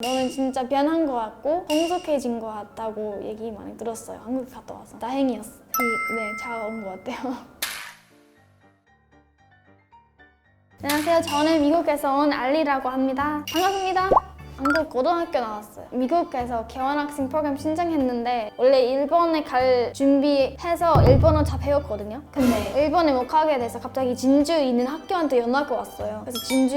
너는 진짜 변한 것 같고 성숙해진 것 같다고 얘기 많이 들었어요. 한국 갔다 와서. 다행이었어. 네, 잘 온 것 같아요. 안녕하세요. 저는 미국에서 온 알리라고 합니다. 반갑습니다. 한국 고등학교 나왔어요. 미국에서 교환학생 프로그램 신청했는데 원래 일본에 갈 준비해서 일본어 다 배웠거든요. 근데 일본에 못 가게 돼서 갑자기 진주에 있는 학교한테 연락이 왔어요. 그래서 진주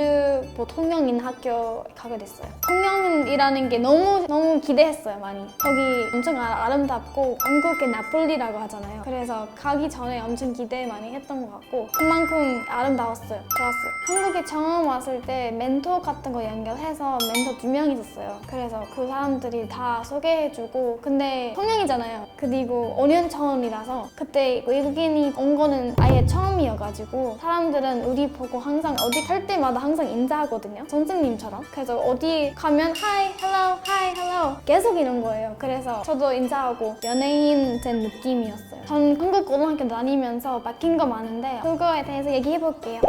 뭐 통영 있는 학교에 가게 됐어요. 통영이라는 게 너무 기대했어요, 많이. 거기 엄청 아름답고 한국의 나폴리라고 하잖아요. 그래서 가기 전에 엄청 기대 많이 했던 것 같고 그만큼 아름다웠어요. 좋았어요. 한국에 처음 왔을 때 멘토 같은 거 연결해서 멘토 2명 있었어요. 그래서 그 사람들이 다 소개해주고 근데 통영이잖아요. 그리고 5년 전이라서 그때 외국인이 온 거는 아예 처음이어가지고 사람들은 우리 보고 항상 어디 갈 때마다 항상 인사하거든요. 선생님처럼. 그래서 어디 가면 Hi, hello, hi, hello 계속 이런 거예요. 그래서 저도 인사하고 연예인 된 느낌이었어요. 전 한국 고등학교 다니면서 바뀐 거 많은데 그거에 대해서 얘기해볼게요.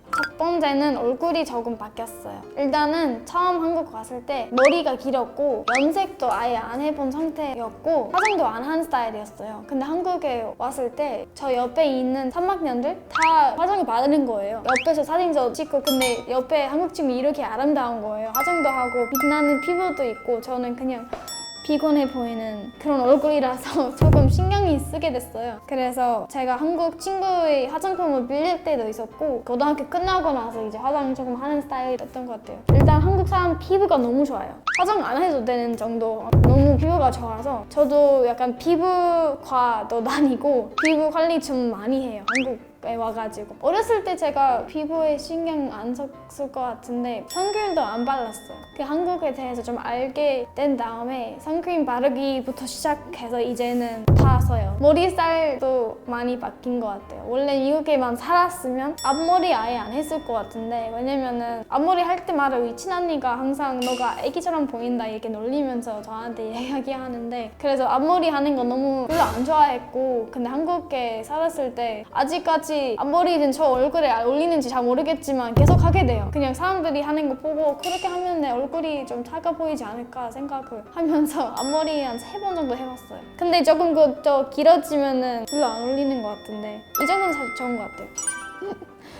첫 번째는 얼굴이 조금 바뀌었어요. 일단은 처음 한국 왔을 때 머리가 길었고 염색도 아예 안 해본 상태였고 화장도 안 한 스타일이었어요. 근데 한국에 왔을 때 저 옆에 있는 3학년들 다 화장을 바르는 거예요. 옆에서 사진도 찍고 근데 옆에 한국 친구 이렇게 아름다운 거예요. 화장도 하고 빛나는 피부도 있고 저는 그냥 피곤해 보이는 그런 얼굴이라서 조금 신경이 쓰게 됐어요. 그래서 제가 한국 친구의 화장품을 빌릴 때도 있었고 고등학교 끝나고 나서 이제 화장 조금 하는 스타일이었던 것 같아요. 일단 한국 사람 피부가 너무 좋아요. 화장 안 해도 되는 정도 너무 피부가 좋아서 저도 약간 피부과도 다니고 피부 관리 좀 많이 해요. 한국에 와가지고 어렸을 때 제가 피부에 신경 안 썼을 것 같은데 선크림도 안 발랐어요. 그 한국에 대해서 좀 알게 된 다음에 선크림 바르기부터 시작해서 이제는 다 써요. 머리살도 많이 바뀐 것 같아요. 원래 미국에만 살았으면 앞머리 아예 안 했을 것 같은데 왜냐면은 앞머리 할 때마다 우리 친언니가 항상 너가 애기처럼 보인다 이렇게 놀리면서 저한테 이야기하는데 그래서 앞머리 하는 거 너무 별로 안 좋아했고 근데 한국에 살았을 때 아직까지 앞머리는 저 얼굴에 어울리는지 잘 모르겠지만 계속 하게 돼요. 그냥 사람들이 하는 거 보고 그렇게 하면 내 얼굴이 좀 작아 보이지 않을까 생각을 하면서 앞머리 한 3번 정도 해봤어요. 근데 조금 더 길어지면은 별로 안 어울리는 것 같은데 이 정도는 사실 좋은 것 같아요.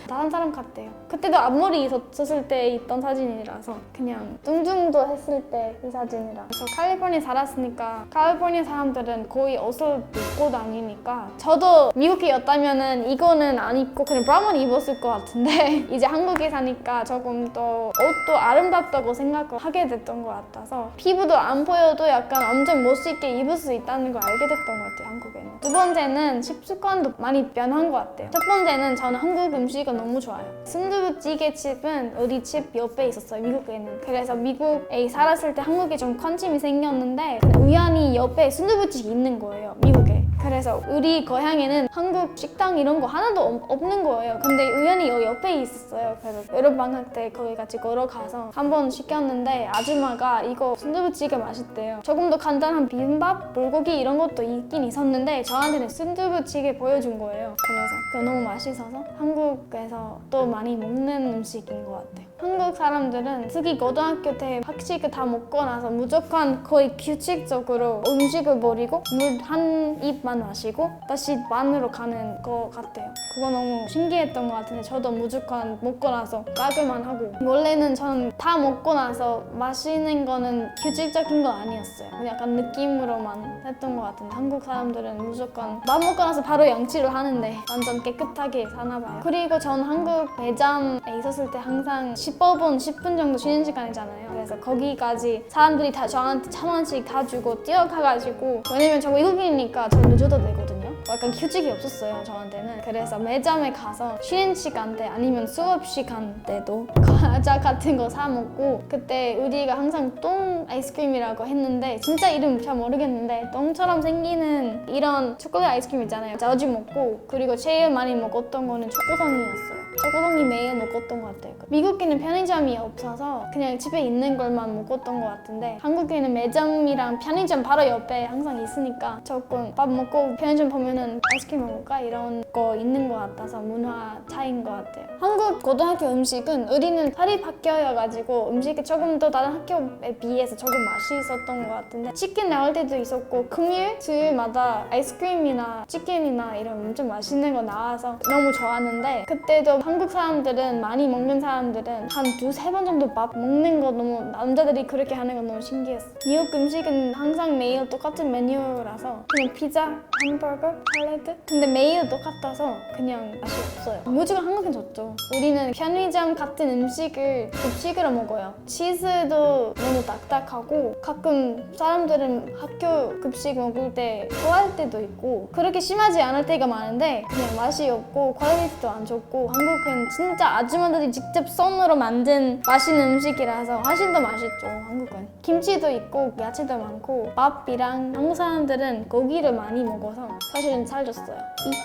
다른 사람 같대요. 그때도 앞머리 있었을 때 있던 사진이라서 그냥 뚱뚱도 했을 때 이 사진이라 저 캘리포니아 살았으니까 캘리포니아 사람들은 거의 옷을 입고 다니니까 저도 미국이었다면은 이거는 안 입고 그냥 브라운 입었을 것 같은데 이제 한국에 사니까 조금 더 옷도 아름답다고 생각을 하게 됐던 것 같아서 피부도 안 보여도 약간 엄청 멋있게 입을 수 있다는 걸 알게 됐던 것 같아요. 한국에는. 두 번째는 식습관도 많이 변한 것 같아요. 첫 번째는 저는 한국 음식은 너무 좋아요. 순두부찌개 집은 우리 집 옆에 있었어요. 미국에는. 그래서 미국에 살았을 때 한국에 좀 관심이 생겼는데 우연히 옆에 순두부찌개 있는 거예요. 미국에. 그래서 우리 고향에는 한국 식당 이런 거 하나도 없는 거예요. 근데 우연히 옆에 있었어요. 그래서 여름 방학 때 거기 같이 걸어가서 한번 시켰는데 아줌마가 이거 순두부찌개 맛있대요. 조금 더 간단한 비빔밥, 불고기 이런 것도 있긴 있었는데 저한테는 순두부찌개 보여준 거예요. 그래서 그거 너무 맛있어서 한국에서 또 많이 먹는 음식인 것 같아요. 한국 사람들은 특히 고등학교 때 학식을 다 먹고 나서 무조건 거의 규칙적으로 음식을 버리고 물 한 입만 마시고 다시 반으로 가는 것 같아요. 그거 너무 신기했던 것 같은데 저도 무조건 먹고 나서 가글만 하고 원래는 전 다 먹고 나서 마시는 거는 규칙적인 거 아니었어요. 약간 느낌으로만 했던 것 같은데 한국 사람들은 무조건 밥 먹고 나서 바로 양치를 하는데 완전 깨끗하게 사나 봐요. 그리고 전 한국 매점에 있었을 때 항상 15분, 10분 정도 쉬는 시간이잖아요. 그래서 거기까지 사람들이 다 저한테 1,000원씩 다 주고 뛰어가가지고 왜냐면 저 외국인이니까 저 늦어도 되거든요. 약간 규칙이 없었어요, 저한테는. 그래서 매점에 가서 쉬는 시간대 아니면 수업 시간 때도 과자 같은 거 사 먹고 그때 우리가 항상 똥 아이스크림이라고 했는데 진짜 이름 잘 모르겠는데 똥처럼 생기는 이런 초콜릿 아이스크림 있잖아요. 자주 먹고 그리고 제일 많이 먹었던 거는 초코송이였어요. 저거동이 매일 먹었던 것 같아요. 미국에는 편의점이 없어서 그냥 집에 있는 걸만 먹었던 것 같은데 한국에는 매점이랑 편의점 바로 옆에 항상 있으니까 조금 밥 먹고 편의점 보면은 아이스크림 먹을까? 이런 거 있는 것 같아서 문화 차이인 것 같아요. 한국 고등학교 음식은 우리는 사립학교여가지고 음식이 조금 더 다른 학교에 비해서 조금 맛이 있었던 것 같은데 치킨 나올 때도 있었고 금요일, 주일마다 아이스크림이나 치킨이나 이런 엄청 맛있는 거 나와서 너무 좋았는데 그때도 한국 사람들은 많이 먹는 사람들은 한 두세 번 정도 밥 먹는 거 너무 남자들이 그렇게 하는 거 너무 신기했어. 미국 음식은 항상 매일 똑같은 메뉴라서 그냥 피자, 햄버거, 샐러드 근데 매일 똑같아서 그냥 맛이 없어요. 무조건 한국은 좋죠. 우리는 편의점 같은 음식을 급식으로 먹어요. 치즈도 너무 딱딱하고 가끔 사람들은 학교 급식 먹을 때 좋아할 때도 있고 그렇게 심하지 않을 때가 많은데 그냥 맛이 없고 퀄리티도 안 좋고 한국은 진짜 아주머니들이 직접 손으로 만든 맛있는 음식이라서 훨씬 더 맛있죠. 한국은 김치도 있고 야채도 많고 밥이랑 한국 사람들은 고기를 많이 먹어서 사실은 살쪘어요.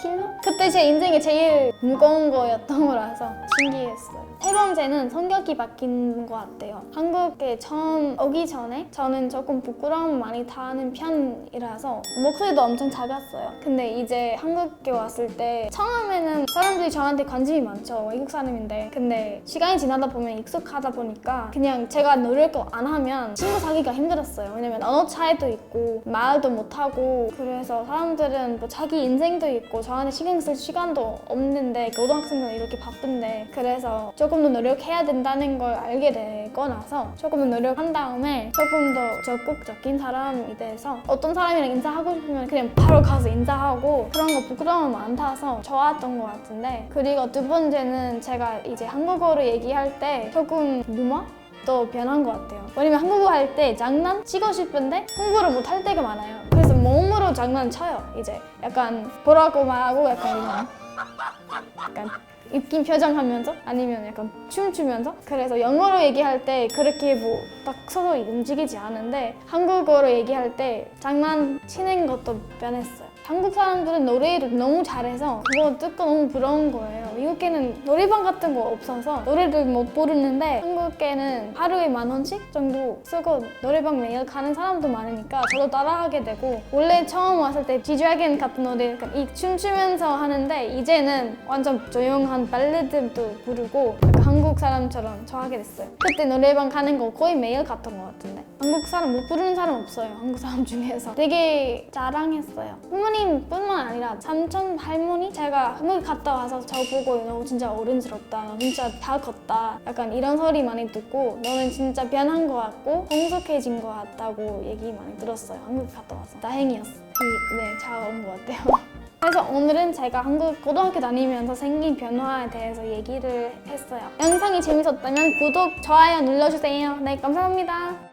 2kg? 그때 제 인생에 제일 무거운 거였던 거라서 신기했어요. 세 번째는 성격이 바뀐 것 같아요. 한국에 처음 오기 전에 저는 조금 부끄러움 많이 타는 편이라서 목소리도 엄청 작았어요. 근데 이제 한국에 왔을 때 처음에는 사람들이 저한테 관심이 많죠. 외국 사람인데. 근데 시간이 지나다 보면 익숙하다 보니까 그냥 제가 노력을 안 하면 친구 사귀기가 힘들었어요. 왜냐면 언어 차이도 있고 말도 못하고 그래서 사람들은 뭐 자기 인생도 있고 저한테 신경 쓸 시간도 없는데 고등학생들은 이렇게 바쁜데 그래서 조금 더 노력해야 된다는 걸 알게 되고 나서 조금 더 노력한 다음에 조금 더 적극적인 사람이 돼서 어떤 사람이랑 인사하고 싶으면 그냥 바로 가서 인사하고 그런 거 부끄러움 안 타서 좋았던 것 같은데 그리고 두 번째는 제가 이제 한국어로 얘기할 때 조금 유머? 또 변한 것 같아요. 왜냐면 한국어 할 때 장난치고 싶은데 홍보를 못 할 때가 많아요. 그래서 몸으로 장난쳐요. 이제 약간 보라고 말하고 약간 웃긴 표정 하면서 아니면 약간 춤추면서 그래서 영어로 얘기할 때 그렇게 뭐 딱 서서 움직이지 않은데 한국어로 얘기할 때 장난치는 것도 변했어요. 한국 사람들은 노래를 너무 잘해서 그거 듣고 너무 부러운 거예요. 미국에는 노래방 같은 거 없어서 노래를 못 부르는데 한국에는 하루에 10,000원씩 정도 쓰고 노래방 매일 가는 사람도 많으니까 저도 따라하게 되고 원래 처음 왔을 때 G-Dragon 같은 노래 이 춤추면서 하는데 이제는 완전 조용한 발라드도 부르고 약간 한국 사람처럼 좋아하게 됐어요. 그때 노래방 가는 거 거의 매일 갔던 것 같은데 한국 사람 못 부르는 사람 없어요. 한국 사람 중에서 되게 자랑했어요. 부모님뿐만 아니라 삼촌, 할머니 제가 한국 갔다 와서 저 보고 너 진짜 어른스럽다. 너 진짜 다 컸다. 약간 이런 소리 많이 듣고 너는 진짜 변한 것 같고 성숙해진 것 같다고 얘기 많이 들었어요. 한국 갔다 와서 다행이었어요. 네, 잘 온 것 같아요. 그래서 오늘은 제가 한국 고등학교 다니면서 생긴 변화에 대해서 얘기를 했어요. 영상이 재밌었다면 구독, 좋아요 눌러주세요. 네, 감사합니다.